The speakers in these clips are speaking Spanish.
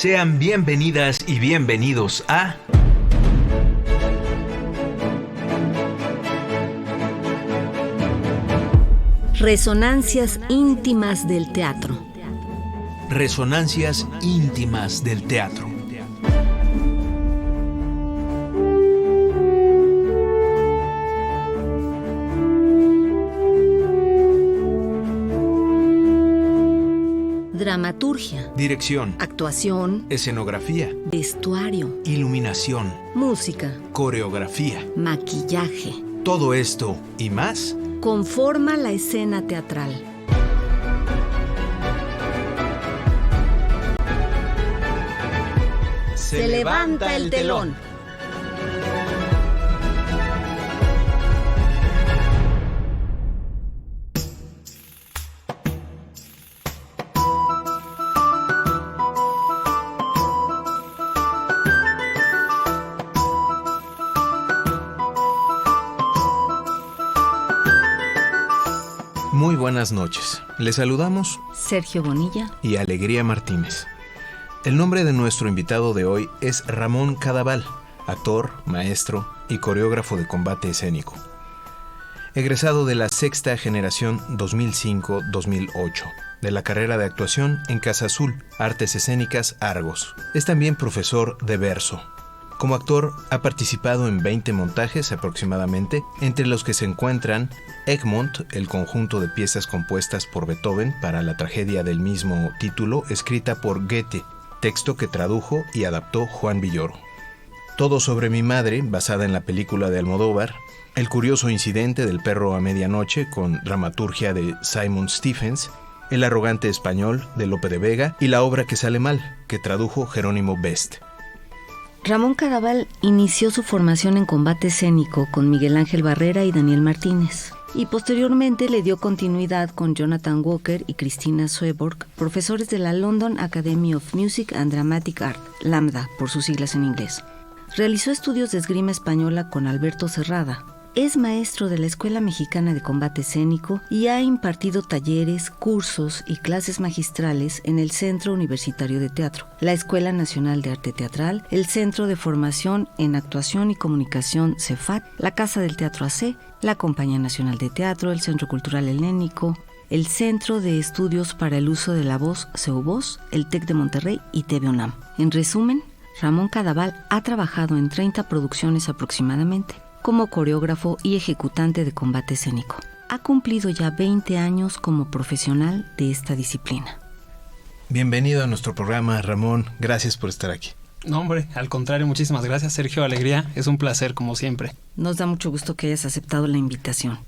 Sean bienvenidas y bienvenidos a... Resonancias íntimas del teatro. Resonancias íntimas del teatro. Dramaturgia, Dirección, actuación, escenografía, vestuario, iluminación, música, coreografía. maquillaje, Todo esto y más conforma la escena teatral. Se levanta el telón. Muy buenas noches. Les saludamos Sergio Bonilla. y Alegría Martínez. El nombre de nuestro invitado de hoy es Ramón Cadaval, actor, maestro y coreógrafo de combate escénico. Egresado de la sexta generación 2005-2008, de la carrera de actuación en Casa Azul, Artes Escénicas Argos. Es también profesor de verso. Como actor, ha participado en 20 montajes aproximadamente, entre los que se encuentran Egmont, el conjunto de piezas compuestas por Beethoven para la tragedia del mismo título, escrita por Goethe, texto que tradujo y adaptó Juan Villoro. Todo sobre mi madre, basada en la película de Almodóvar, El curioso incidente del perro a medianoche, con dramaturgia de Simon Stephens, El arrogante español, de Lope de Vega, y La obra que sale mal, que tradujo Jerónimo Best. Ramón Cadaval inició su formación en combate escénico con Miguel Ángel Barrera y Daniel Martínez, y posteriormente le dio continuidad con Jonathan Walker y Christina Sweborg, profesores de la London Academy of Music and Dramatic Art, LAMDA por sus siglas en inglés. Realizó estudios de esgrima española con Alberto Serrada. Es maestro de la Escuela Mexicana de Combate Escénico y ha impartido talleres, cursos y clases magistrales en el Centro Universitario de Teatro, la Escuela Nacional de Arte Teatral, el Centro de Formación en Actuación y Comunicación CEFAT, la Casa del Teatro AC, la Compañía Nacional de Teatro, el Centro Cultural Helénico, el Centro de Estudios para el Uso de la Voz, CEUVOZ, el TEC de Monterrey y TV UNAM. En resumen, Ramón Cadaval ha trabajado en 30 producciones aproximadamente, como coreógrafo y ejecutante de combate escénico. Ha cumplido ya 20 años como profesional de esta disciplina. Bienvenido a nuestro programa, Ramón. Gracias por estar aquí. No, hombre, al contrario, muchísimas gracias, Sergio. Alegría, es un placer, como siempre. Nos da mucho gusto que hayas aceptado la invitación.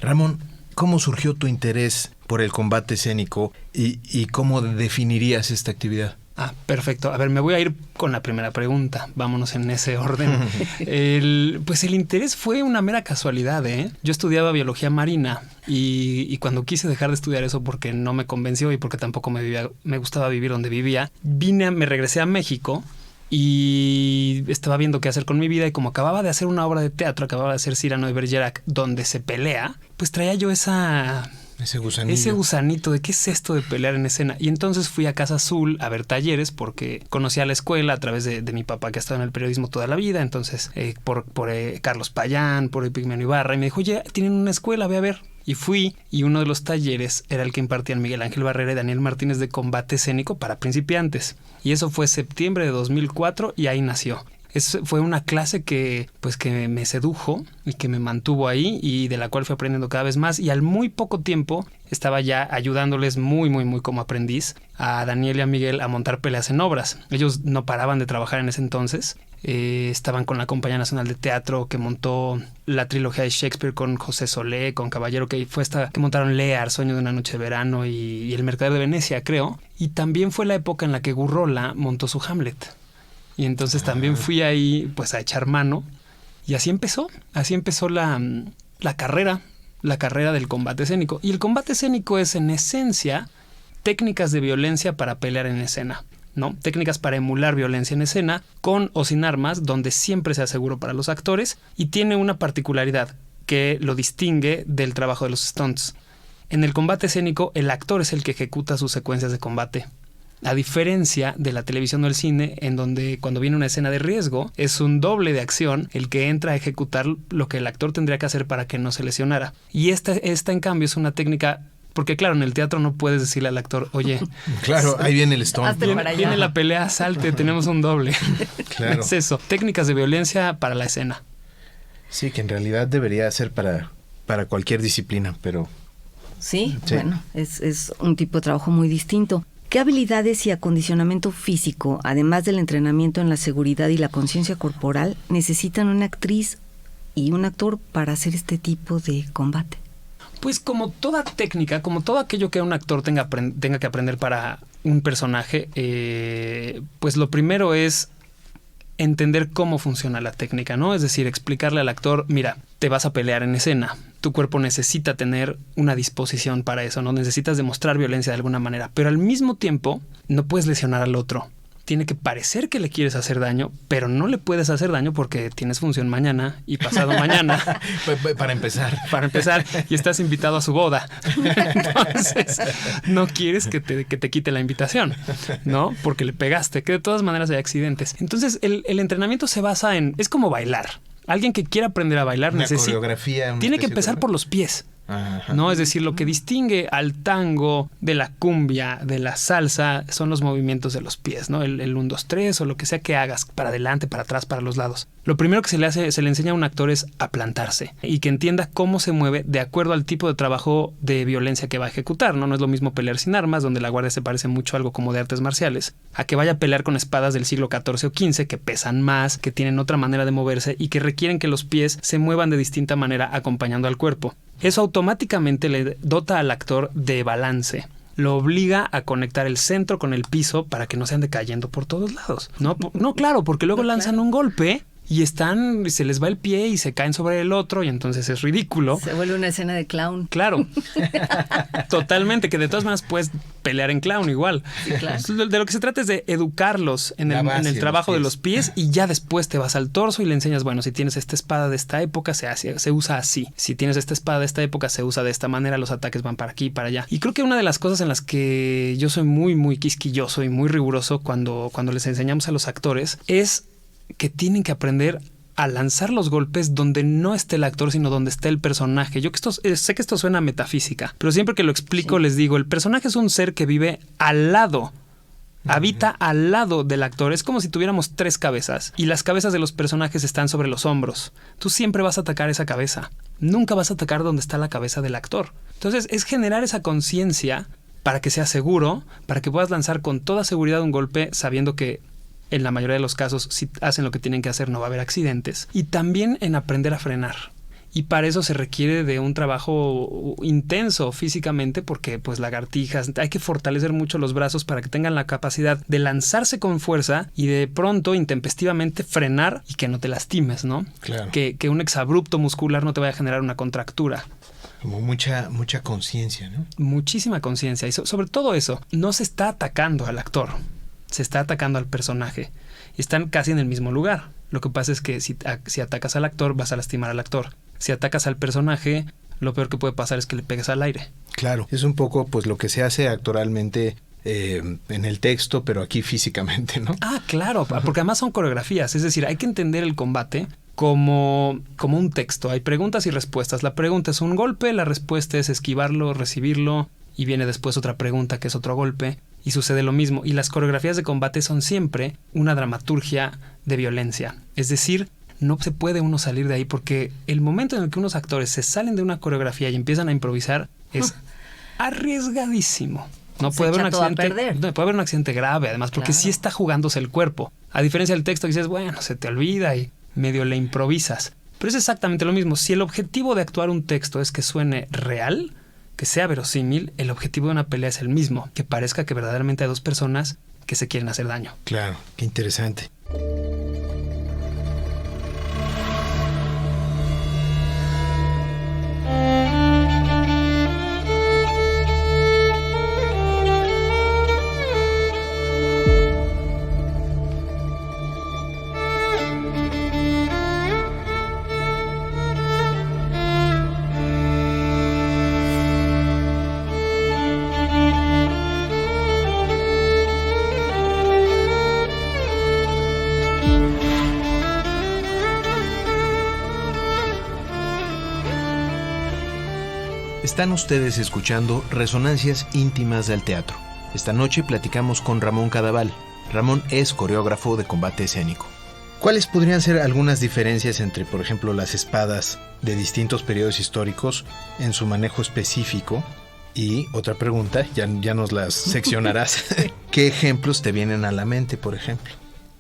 Ramón, ¿cómo surgió tu interés por el combate escénico y cómo definirías esta actividad? Perfecto. A ver, me voy a ir con la primera pregunta. Vámonos en ese orden. El interés fue una mera casualidad, ¿eh? Yo estudiaba biología marina y cuando quise dejar de estudiar eso porque no me convenció y porque tampoco me gustaba vivir donde vivía, me regresé a México y estaba viendo qué hacer con mi vida, y como acababa de hacer una obra de teatro, acababa de hacer Cyrano de Bergerac, donde se pelea, pues traía yo ese gusanito de qué es esto de pelear en escena. Y entonces fui a Casa Azul a ver talleres porque conocía la escuela a través de mi papá, que ha estado en el periodismo toda la vida. Entonces por Carlos Payán, por Epigmenio Ibarra, y me dijo, oye, tienen una escuela, ve a ver. Y fui, y uno de los talleres era el que impartían Miguel Ángel Barrera y Daniel Martínez, de combate escénico para principiantes. Y eso fue septiembre de 2004 y ahí nació. Fue una clase que me sedujo y que me mantuvo ahí, y de la cual fui aprendiendo cada vez más, y al muy poco tiempo estaba ya ayudándoles muy como aprendiz a Daniel y a Miguel a montar peleas en obras. Ellos no paraban de trabajar en ese entonces. Estaban con la Compañía Nacional de Teatro, que montó la trilogía de Shakespeare con José Solé, con Caballero, que fue que montaron Lear, Sueño de una noche de verano, y El Mercader de Venecia, creo. Y también fue la época en la que Gurrola montó su Hamlet. Y entonces también fui ahí pues a echar mano, y así empezó la carrera del combate escénico. Y el combate escénico es, en esencia, técnicas de violencia para pelear en escena, ¿no? Técnicas para emular violencia en escena, con o sin armas, donde siempre sea seguro para los actores, y tiene una particularidad que lo distingue del trabajo de los stunts. En el combate escénico, el actor es el que ejecuta sus secuencias de combate. A diferencia de la televisión o el cine, en donde cuando viene una escena de riesgo, es un doble de acción el que entra a ejecutar lo que el actor tendría que hacer para que no se lesionara. Y esta en cambio es una técnica, porque claro, en el teatro no puedes decirle al actor, oye, claro, ahí viene el stunt. Viene la pelea, salte, tenemos un doble. Claro. Es eso, técnicas de violencia para la escena. Sí, que en realidad debería ser para cualquier disciplina, pero... Sí, bueno, es un tipo de trabajo muy distinto. ¿Qué habilidades y acondicionamiento físico, además del entrenamiento en la seguridad y la conciencia corporal, necesitan una actriz y un actor para hacer este tipo de combate? Pues como toda técnica, como todo aquello que un actor tenga que aprender para un personaje, pues lo primero es entender cómo funciona la técnica, ¿no? Es decir, explicarle al actor, mira, te vas a pelear en escena, tu cuerpo necesita tener una disposición para eso, ¿no? Necesitas demostrar violencia de alguna manera, pero al mismo tiempo no puedes lesionar al otro. Tiene que parecer que le quieres hacer daño, pero no le puedes hacer daño porque tienes función mañana y pasado mañana. Para empezar. Para empezar, y estás invitado a su boda. Entonces, no quieres que te quite la invitación, ¿no? Porque le pegaste, que de todas maneras hay accidentes. Entonces, el entrenamiento se basa en... Es como bailar. Alguien que quiera aprender a bailar tiene que empezar por los pies. Ajá. ¿No? Es decir, lo que distingue al tango de la cumbia, de la salsa, son los movimientos de los pies, ¿no? El 1, 2, 3 o lo que sea que hagas, para adelante, para atrás, para los lados. Lo primero que se le enseña a un actor es a plantarse y que entienda cómo se mueve de acuerdo al tipo de trabajo de violencia que va a ejecutar, ¿no? No es lo mismo pelear sin armas, donde la guardia se parece mucho a algo como de artes marciales, a que vaya a pelear con espadas del siglo XIV o XV, que pesan más, que tienen otra manera de moverse y que requieren que los pies se muevan de distinta manera acompañando al cuerpo. Eso automáticamente le dota al actor de balance. Lo obliga a conectar el centro con el piso para que no se ande cayendo por todos lados. No, claro, porque luego lanzan un golpe y se les va el pie y se caen sobre el otro y entonces es ridículo. Se vuelve una escena de clown. Claro, totalmente, que de todas maneras puedes pelear en clown igual. Sí, claro. De lo que se trata es de educarlos en el trabajo de los pies y ya después te vas al torso y le enseñas, bueno, si tienes esta espada de esta época se usa así. Si tienes esta espada de esta época se usa de esta manera, los ataques van para aquí y para allá. Y creo que una de las cosas en las que yo soy muy, muy quisquilloso y muy riguroso cuando les enseñamos a los actores es que tienen que aprender a lanzar los golpes donde no esté el actor, sino donde esté el personaje. Yo sé que esto suena a metafísica, pero siempre que lo explico les digo, el personaje es un ser que vive al lado, habita al lado del actor. Es como si tuviéramos 3 cabezas y las cabezas de los personajes están sobre los hombros. Tú siempre vas a atacar esa cabeza. Nunca vas a atacar donde está la cabeza del actor. Entonces es generar esa conciencia para que sea seguro, para que puedas lanzar con toda seguridad un golpe sabiendo que en la mayoría de los casos, si hacen lo que tienen que hacer, no va a haber accidentes. Y también en aprender a frenar. Y para eso se requiere de un trabajo intenso físicamente porque pues lagartijas, hay que fortalecer mucho los brazos para que tengan la capacidad de lanzarse con fuerza y de pronto, intempestivamente, frenar y que no te lastimes, ¿no? Claro. Que un exabrupto muscular no te vaya a generar una contractura. Como mucha conciencia, ¿no? Muchísima conciencia. Y sobre todo eso, no se está atacando al actor. Se está atacando al personaje. Están casi en el mismo lugar. Lo que pasa es que si atacas al actor, vas a lastimar al actor. Si atacas al personaje, lo peor que puede pasar es que le pegues al aire. Claro, es un poco pues lo que se hace actoralmente en el texto, pero aquí físicamente, ¿no? Ah, claro, porque además son coreografías. Es decir, hay que entender el combate como un texto. Hay preguntas y respuestas. La pregunta es un golpe, la respuesta es esquivarlo, recibirlo, y viene después otra pregunta que es otro golpe. Y sucede lo mismo. Y las coreografías de combate son siempre una dramaturgia de violencia. Es decir, no se puede uno salir de ahí porque el momento en el que unos actores se salen de una coreografía y empiezan a improvisar es arriesgadísimo. No puede haber un accidente. No, puede haber un accidente grave, además, porque sí está jugándose el cuerpo. A diferencia del texto, dices, bueno, se te olvida y medio le improvisas. Pero es exactamente lo mismo. Si el objetivo de actuar un texto es que suene real, que sea verosímil, el objetivo de una pelea es el mismo, que parezca que verdaderamente hay 2 personas que se quieren hacer daño. Claro, qué interesante. Están ustedes escuchando Resonancias Íntimas del Teatro. Esta noche platicamos con Ramón Cadaval. Ramón es coreógrafo de combate escénico. ¿Cuáles podrían ser algunas diferencias entre, por ejemplo, las espadas de distintos periodos históricos en su manejo específico? Y otra pregunta, ya nos las seccionarás. ¿Qué ejemplos te vienen a la mente, por ejemplo?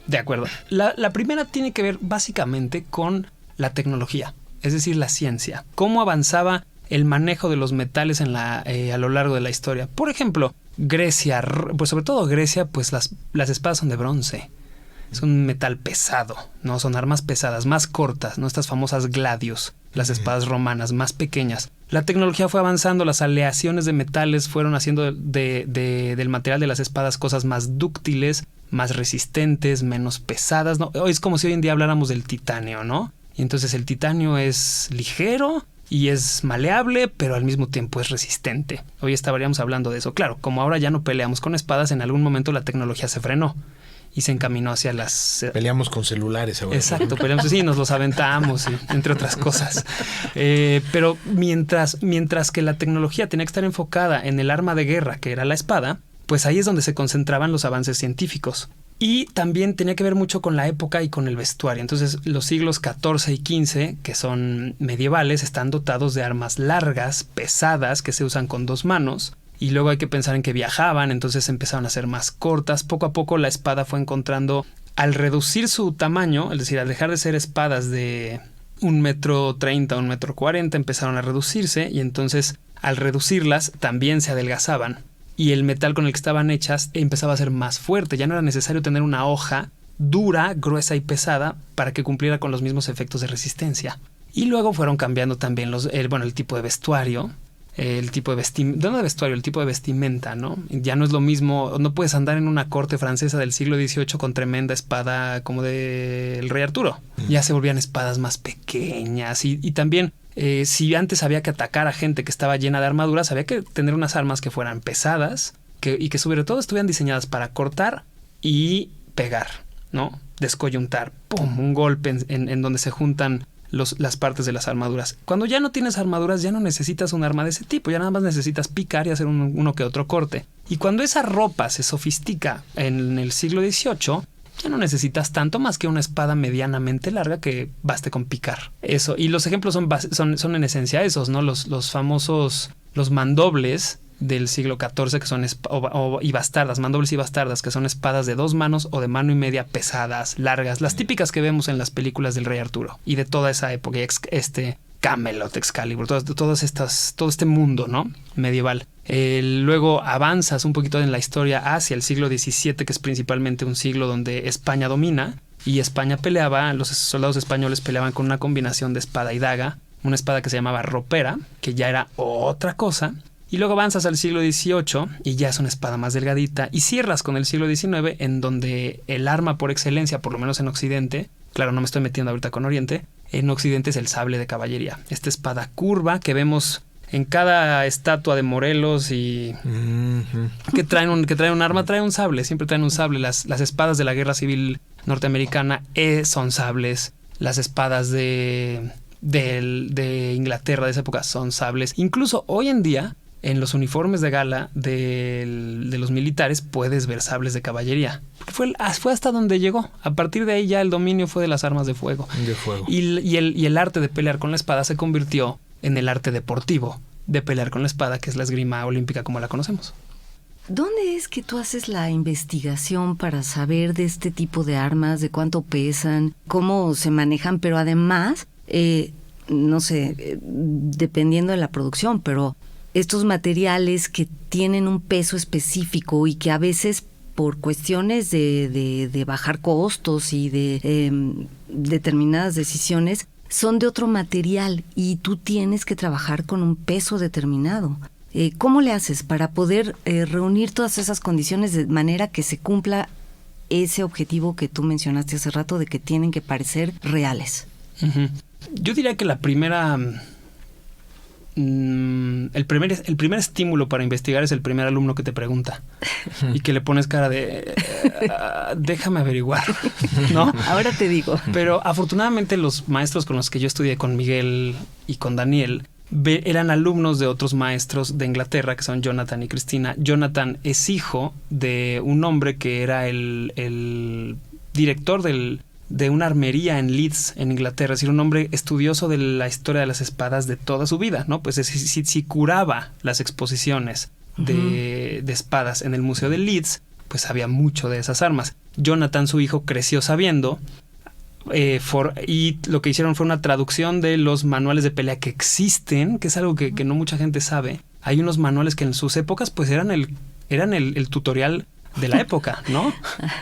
De acuerdo. La primera tiene que ver básicamente con la tecnología, es decir, la ciencia. Cómo avanzaba el manejo de los metales a lo largo de la historia. Por ejemplo, Grecia, pues sobre todo Grecia, pues las espadas son de bronce. Es un metal pesado, ¿no? Son armas pesadas, más cortas, ¿no? Estas famosas gladios, las espadas romanas, más pequeñas. La tecnología fue avanzando, las aleaciones de metales fueron haciendo del material de las espadas cosas más dúctiles, más resistentes, menos pesadas, ¿no? Es como si hoy en día habláramos del titanio, ¿no? Y entonces el titanio es ligero y es maleable, pero al mismo tiempo es resistente. Hoy estaríamos hablando de eso. Claro, como ahora ya no peleamos con espadas, en algún momento la tecnología se frenó y se encaminó hacia las... Peleamos con celulares ahora. Exacto, peleamos, sí, nos los aventamos, entre otras cosas. Pero mientras que la tecnología tenía que estar enfocada en el arma de guerra, que era la espada, pues ahí es donde se concentraban los avances científicos. Y también tenía que ver mucho con la época y con el vestuario. Entonces, los siglos XIV y XV, que son medievales, están dotados de armas largas, pesadas, que se usan con 2 manos. Y luego hay que pensar en que viajaban, entonces empezaron a ser más cortas. Poco a poco la espada fue encontrando, al reducir su tamaño, es decir, al dejar de ser espadas de 1,30 m, 1,40 m, empezaron a reducirse. Y entonces, al reducirlas, también se adelgazaban. Y el metal con el que estaban hechas empezaba a ser más fuerte. Ya no era necesario tener una hoja dura, gruesa y pesada para que cumpliera con los mismos efectos de resistencia. Y luego fueron cambiando también el tipo de vestuario, el tipo de vestimenta, ¿no? Ya no es lo mismo, no puedes andar en una corte francesa del siglo XVIII con tremenda espada como del rey Arturo. Ya se volvían espadas más pequeñas y también... si antes había que atacar a gente que estaba llena de armaduras, había que tener unas armas que fueran pesadas y que sobre todo estuvieran diseñadas para cortar y pegar, ¿no? Descoyuntar, ¡pum! Un golpe en donde se juntan las partes de las armaduras. Cuando ya no tienes armaduras, ya no necesitas un arma de ese tipo, ya nada más necesitas picar y hacer uno que otro corte. Y cuando esa ropa se sofistica en el siglo XVIII, ya no necesitas tanto más que una espada medianamente larga que baste con picar. Eso. Y los ejemplos son en esencia esos, ¿no? Los famosos, los mandobles del siglo XIV, que son y bastardas, mandobles y bastardas, que son espadas de 2 manos o de mano y media, pesadas, largas, las típicas que vemos en las películas del rey Arturo y de toda esa época, Camelot, Excalibur, todo este mundo, ¿no? Medieval. Luego avanzas un poquito en la historia hacia el siglo XVII, que es principalmente un siglo donde España domina y España peleaba, los soldados españoles peleaban con una combinación de espada y daga, una espada que se llamaba ropera, que ya era otra cosa. Y luego avanzas al siglo XVIII y ya es una espada más delgadita y cierras con el siglo XIX, en donde el arma por excelencia, por lo menos en Occidente, claro, no me estoy metiendo ahorita con Oriente, en Occidente es el sable de caballería. Esta espada curva que vemos en cada estatua de Morelos y que traen un arma, trae un sable, siempre traen un sable. Las espadas de la Guerra Civil Norteamericana son sables. Las espadas de Inglaterra de esa época son sables. Incluso hoy en día, en los uniformes de gala de los militares puedes ver sables de caballería. Fue hasta donde llegó. A partir de ahí ya el dominio fue de las armas de fuego. Y el arte de pelear con la espada se convirtió en el arte deportivo de pelear con la espada, que es la esgrima olímpica como la conocemos. ¿Dónde es que tú haces la investigación para saber de este tipo de armas, de cuánto pesan, cómo se manejan, pero además, no sé, dependiendo de la producción, pero estos materiales que tienen un peso específico y que a veces por cuestiones de bajar costos y de determinadas decisiones son de otro material y tú tienes que trabajar con un peso determinado? ¿Cómo le haces para poder reunir todas esas condiciones de manera que se cumpla ese objetivo que tú mencionaste hace rato de que tienen que parecer reales? Uh-huh. Yo diría que la primera... el primer estímulo para investigar es el primer alumno que te pregunta y que le pones cara de déjame averiguar, ¿no? Ahora te digo. Pero afortunadamente los maestros con los que yo estudié, con Miguel y con Daniel, eran alumnos de otros maestros de Inglaterra, que son Jonathan y Cristina. Jonathan es hijo de un hombre que era el director de una armería en Leeds, en Inglaterra. Es decir, un hombre estudioso de la historia de las espadas de toda su vida, ¿no? Pues si curaba las exposiciones de espadas en el Museo de Leeds, pues sabía mucho de esas armas. Jonathan, su hijo, creció sabiendo... y lo que hicieron fue una traducción de los manuales de pelea que existen, que es algo que no mucha gente sabe. Hay unos manuales que en sus épocas pues eran el tutorial de la época, ¿no?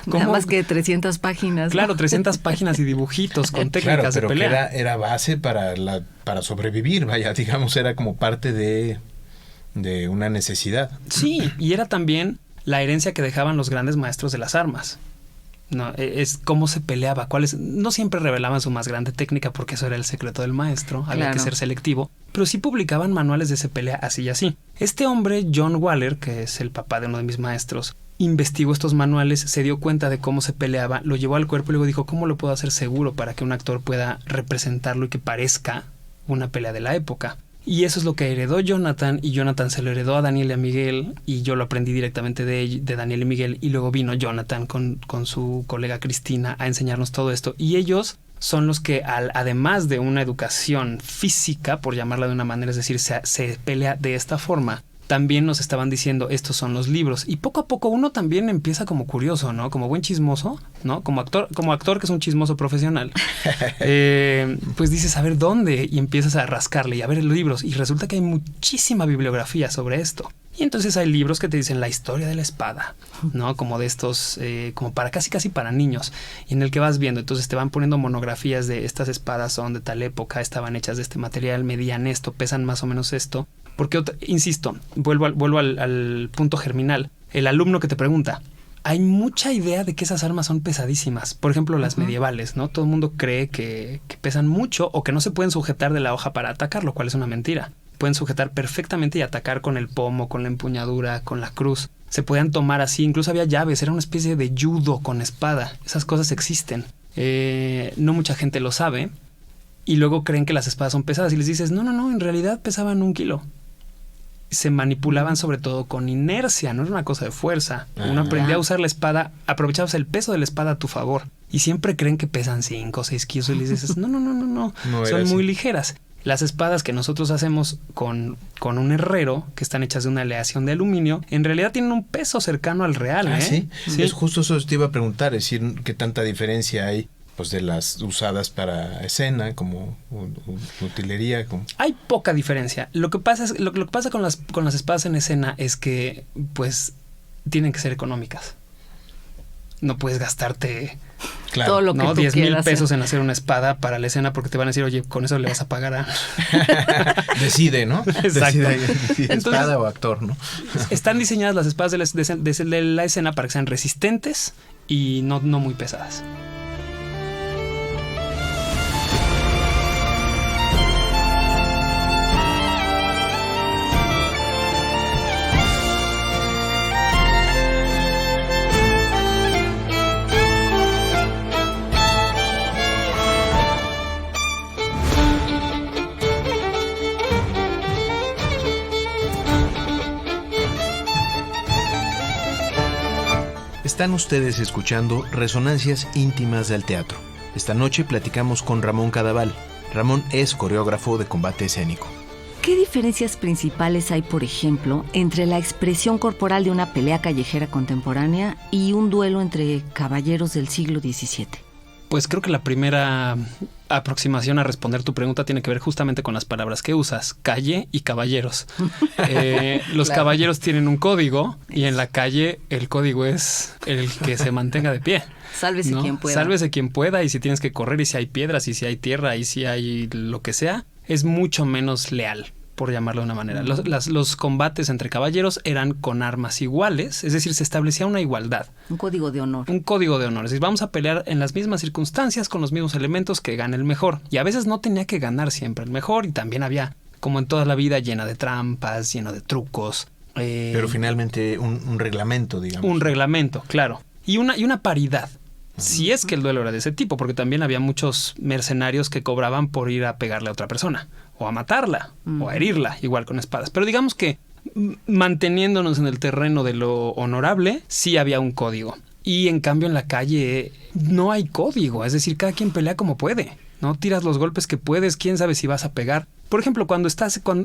Nada más que 300 páginas. Claro, 300 páginas y dibujitos con técnicas de pelea. Claro, pero era base para sobrevivir, vaya, digamos, era como parte de una necesidad. Sí, y era también la herencia que dejaban los grandes maestros de las armas. No, es cómo se peleaba, no siempre revelaban su más grande técnica porque eso era el secreto del maestro, había que ser selectivo, pero sí publicaban manuales de esa pelea así y así. Este hombre, John Waller, que es el papá de uno de mis maestros, investigó estos manuales, se dio cuenta de cómo se peleaba, lo llevó al cuerpo y luego dijo, ¿cómo lo puedo hacer seguro para que un actor pueda representarlo y que parezca una pelea de la época? Y eso es lo que heredó Jonathan, y Jonathan se lo heredó a Daniel y a Miguel, y yo lo aprendí directamente de Daniel y Miguel, y luego vino Jonathan con su colega Cristina a enseñarnos todo esto. Y ellos son los que, además de una educación física, por llamarla de una manera, es decir, se pelea de esta forma, también nos estaban diciendo, estos son los libros. Y poco a poco uno también empieza como curioso, ¿no? Como buen chismoso, ¿no? Como actor que es un chismoso profesional. Pues dices, a ver, ¿dónde? Y empiezas a rascarle y a ver los libros. Y resulta que hay muchísima bibliografía sobre esto. Y entonces hay libros que te dicen la historia de la espada, ¿no? Como de estos, como para casi para niños. Y en el que vas viendo, entonces te van poniendo monografías de estas espadas son de tal época, estaban hechas de este material, medían esto, pesan más o menos esto. Porque, insisto, vuelvo al punto germinal. El alumno que te pregunta, hay mucha idea de que esas armas son pesadísimas. Por ejemplo, las medievales, ¿no? Todo el mundo cree que pesan mucho o que no se pueden sujetar de la hoja para atacar, lo cual es una mentira. Pueden sujetar perfectamente y atacar con el pomo, con la empuñadura, con la cruz. Se podían tomar así, incluso había llaves, era una especie de judo con espada. Esas cosas existen. No mucha gente lo sabe. Y luego creen que las espadas son pesadas y les dices, no, en realidad pesaban 1 kilo. Se manipulaban sobre todo con inercia, no era una cosa de fuerza. Uno aprendía a usar la espada, aprovechabas el peso de la espada a tu favor. Y siempre creen que pesan 5 o 6 kilos y les dices, no, son muy ligeras. Las espadas que nosotros hacemos con un herrero, que están hechas de una aleación de aluminio, en realidad tienen un peso cercano al real. ¿Sí? Es justo eso te iba a preguntar, es decir, ¿qué tanta diferencia hay pues de las usadas para escena como utilería? Hay poca diferencia. Lo que pasa con las espadas en escena es que pues tienen que ser económicas. No puedes gastarte todo lo que tú 10,000 pesos en hacer una espada para la escena porque te van a decir, oye, con eso le vas a pagar a... Decide, ¿no? Exacto. Decide espada o actor, ¿no? Están diseñadas las espadas de la escena para que sean resistentes y no muy pesadas. Están ustedes escuchando Resonancias Íntimas del Teatro. Esta noche platicamos con Ramón Cadaval. Ramón es coreógrafo de combate escénico. ¿Qué diferencias principales hay, por ejemplo, entre la expresión corporal de una pelea callejera contemporánea y un duelo entre caballeros del siglo XVII? Pues creo que la primera aproximación a responder tu pregunta tiene que ver justamente con las palabras que usas, calle y caballeros. Los caballeros tienen un código y en la calle el código es el que se mantenga de pie. Sálvese quien pueda. Sálvese quien pueda, y si tienes que correr y si hay piedras y si hay tierra y si hay lo que sea, es mucho menos leal, por llamarlo de una manera. Los combates entre caballeros eran con armas iguales, es decir, se establecía una igualdad. Un código de honor. Un código de honor. Es decir, vamos a pelear en las mismas circunstancias, con los mismos elementos, que gane el mejor. Y a veces no tenía que ganar siempre el mejor, y también había, como en toda la vida, llena de trampas, lleno de trucos. Pero finalmente un reglamento, digamos. Un reglamento, claro. Y una paridad. Si es que el duelo era de ese tipo, porque también había muchos mercenarios que cobraban por ir a pegarle a otra persona, o a matarla, o a herirla, igual con espadas. Pero digamos que manteniéndonos en el terreno de lo honorable, sí había un código. Y en cambio en la calle no hay código, es decir, cada quien pelea como puede, ¿no? Tiras los golpes que puedes, quién sabe si vas a pegar. Por ejemplo, cuando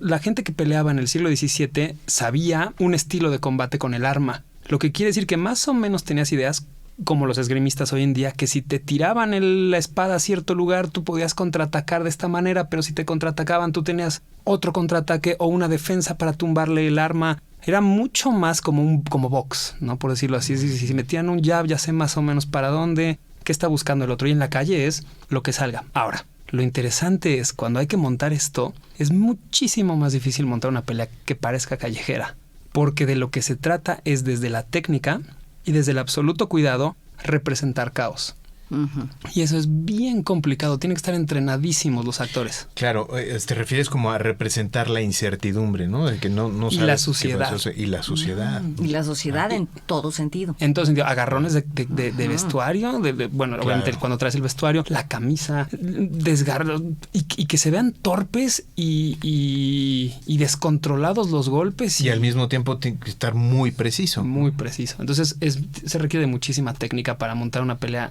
la gente que peleaba en el siglo XVII sabía un estilo de combate con el arma, lo que quiere decir que más o menos tenías ideas como los esgrimistas hoy en día, que si te tiraban la espada a cierto lugar, tú podías contraatacar de esta manera, pero si te contraatacaban, tú tenías otro contraataque o una defensa para tumbarle el arma. Era mucho más como box, ¿no? Por decirlo así. Si metían un jab, ya sé más o menos para dónde, qué está buscando el otro. Y en la calle es lo que salga. Ahora, lo interesante es cuando hay que montar esto, es muchísimo más difícil montar una pelea que parezca callejera. Porque de lo que se trata es desde la técnica y desde el absoluto cuidado representar caos. Uh-huh. Y eso es bien complicado. Tienen que estar entrenadísimos los actores. Claro, te refieres como a representar la incertidumbre, ¿no? De que no sabes. Y la suciedad. Y la suciedad. Y la suciedad en todo sentido. En todo sentido. Agarrones de vestuario. Bueno, claro. Obviamente cuando traes el vestuario, la camisa, desgarros. Y que se vean torpes y descontrolados los golpes. Y al mismo tiempo tiene que estar muy preciso. Muy preciso. Entonces se requiere de muchísima técnica para montar una pelea.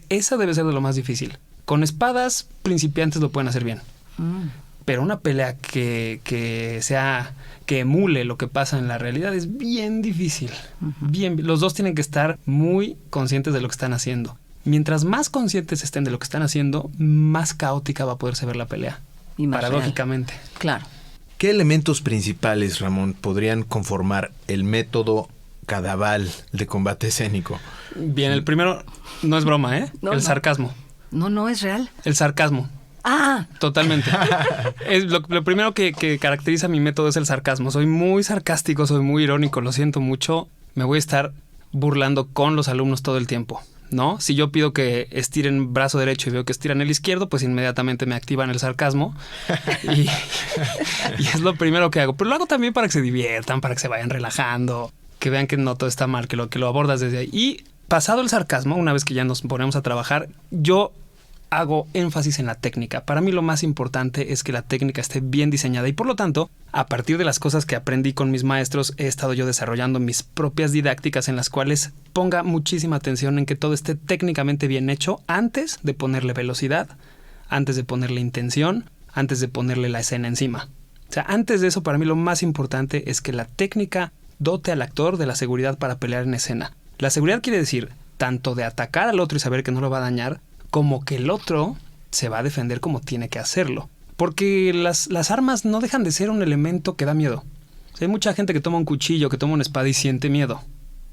Esa debe ser de lo más difícil. Con espadas, principiantes lo pueden hacer bien. Pero una pelea que emule lo que pasa en la realidad es bien difícil. Uh-huh. Los dos tienen que estar muy conscientes de lo que están haciendo. Mientras más conscientes estén de lo que están haciendo, más caótica va a poderse ver la pelea. Y más paradójicamente. Real. Claro. ¿Qué elementos principales, Ramón, podrían conformar el método Cadaval de combate escénico? Bien, el primero no es broma, ¿eh? Sarcasmo. No es real. El sarcasmo. Ah. Totalmente. Lo primero que caracteriza mi método es el sarcasmo. Soy muy sarcástico, soy muy irónico, lo siento mucho. Me voy a estar burlando con los alumnos todo el tiempo, ¿no? Si yo pido que estiren brazo derecho y veo que estiran el izquierdo, pues inmediatamente me activan el sarcasmo. y es lo primero que hago. Pero lo hago también para que se diviertan, para que se vayan relajando, que vean que no todo está mal, que lo abordas desde ahí. Y pasado el sarcasmo, una vez que ya nos ponemos a trabajar, yo hago énfasis en la técnica. Para mí lo más importante es que la técnica esté bien diseñada y por lo tanto, a partir de las cosas que aprendí con mis maestros, he estado yo desarrollando mis propias didácticas en las cuales ponga muchísima atención en que todo esté técnicamente bien hecho antes de ponerle velocidad, antes de ponerle intención, antes de ponerle la escena encima. O sea, antes de eso, para mí lo más importante es que la técnica dote al actor de la seguridad para pelear en escena. La seguridad quiere decir tanto de atacar al otro y saber que no lo va a dañar, como que el otro se va a defender como tiene que hacerlo. Porque las armas no dejan de ser un elemento que da miedo. O sea, hay mucha gente que toma un cuchillo, que toma una espada y siente miedo.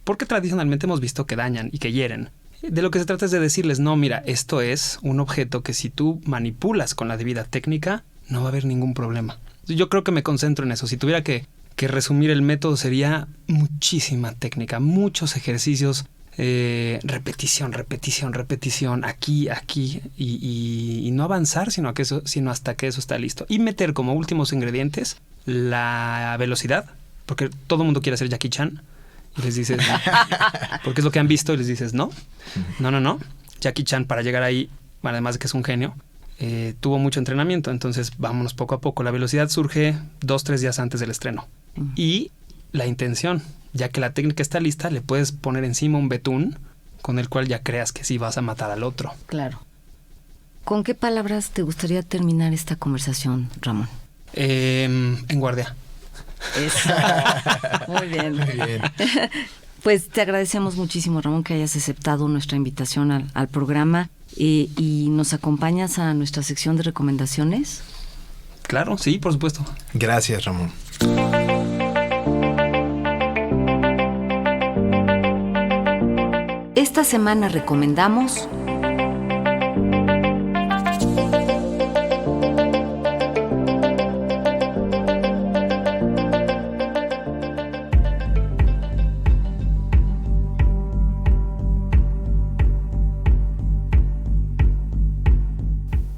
Porque tradicionalmente hemos visto que dañan y que hieren. De lo que se trata es de decirles, no, mira, esto es un objeto que si tú manipulas con la debida técnica, no va a haber ningún problema. Yo creo que me concentro en eso. Si tuviera que resumir el método sería muchísima técnica, muchos ejercicios, repetición, aquí y no avanzar sino hasta que eso está listo. Y meter como últimos ingredientes la velocidad, porque todo el mundo quiere hacer Jackie Chan y les dices, porque es lo que han visto y les dices, no. Jackie Chan para llegar ahí, además de que es un genio, tuvo mucho entrenamiento, entonces vámonos poco a poco. La velocidad surge 2-3 días antes del estreno. Y la intención, ya que la técnica está lista, le puedes poner encima un betún con el cual ya creas que sí vas a matar al otro. Claro. ¿Con qué palabras te gustaría terminar esta conversación, Ramón? En guardia. Eso. Muy bien. Muy bien. Pues te agradecemos muchísimo, Ramón, que hayas aceptado nuestra invitación al programa y nos acompañas a nuestra sección de recomendaciones. Claro, sí, por supuesto. Gracias, Ramón. Esta semana recomendamos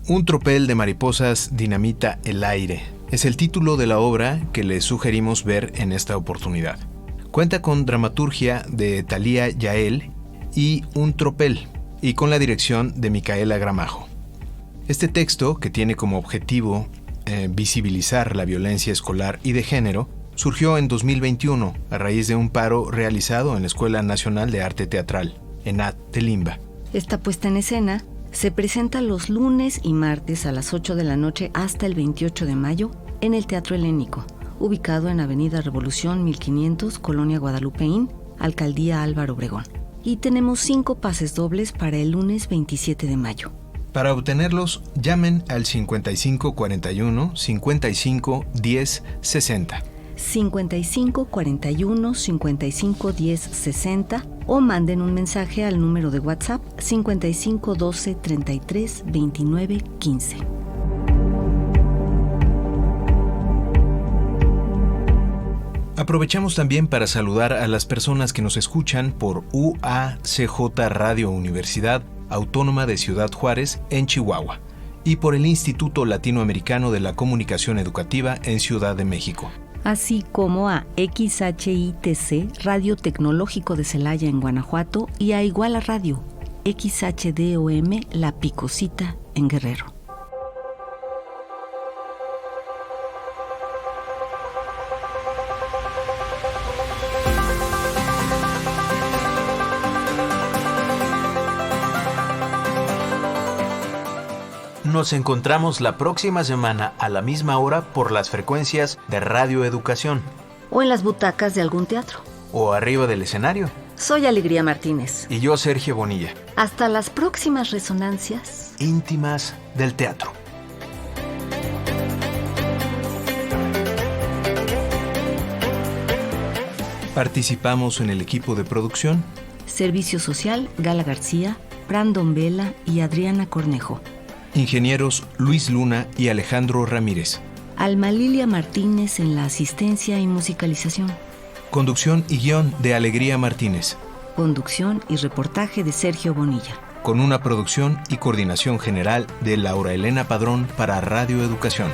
Un tropel de mariposas dinamita el aire. Es el título de la obra que les sugerimos ver en esta oportunidad. Cuenta con dramaturgia de Thalía Yael y Un tropel, y con la dirección de Micaela Gramajo. Este texto, que tiene como objetivo visibilizar la violencia escolar y de género, surgió en 2021 a raíz de un paro realizado en la Escuela Nacional de Arte Teatral, ENAT de Limba. Esta puesta en escena se presenta los lunes y martes a las 8 de la noche hasta el 28 de mayo en el Teatro Helénico, ubicado en Avenida Revolución 1500, Colonia Guadalupeín, Alcaldía Álvaro Obregón. Y tenemos 5 pases dobles para el lunes 27 de mayo. Para obtenerlos, llamen al 5541 55 10 60. 55 41 55 10 60 o manden un mensaje al número de WhatsApp 55 12 33 29 15. Aprovechamos también para saludar a las personas que nos escuchan por UACJ Radio Universidad Autónoma de Ciudad Juárez en Chihuahua y por el Instituto Latinoamericano de la Comunicación Educativa en Ciudad de México. Así como a XHITC Radio Tecnológico de Celaya en Guanajuato y a Iguala Radio, XHDOM La Picosita en Guerrero. Nos encontramos la próxima semana a la misma hora por las frecuencias de Radio Educación. O en las butacas de algún teatro. O arriba del escenario. Soy Alegría Martínez. Y yo, Sergio Bonilla. Hasta las próximas resonancias íntimas del teatro. Participamos en el equipo de producción. Servicio Social, Gala García, Brandon Vela y Adriana Cornejo. Ingenieros Luis Luna y Alejandro Ramírez. Alma Lilia Martínez en la asistencia y musicalización. Conducción y guión de Alegría Martínez. Conducción y reportaje de Sergio Bonilla. Con una producción y coordinación general de Laura Elena Padrón para Radio Educación.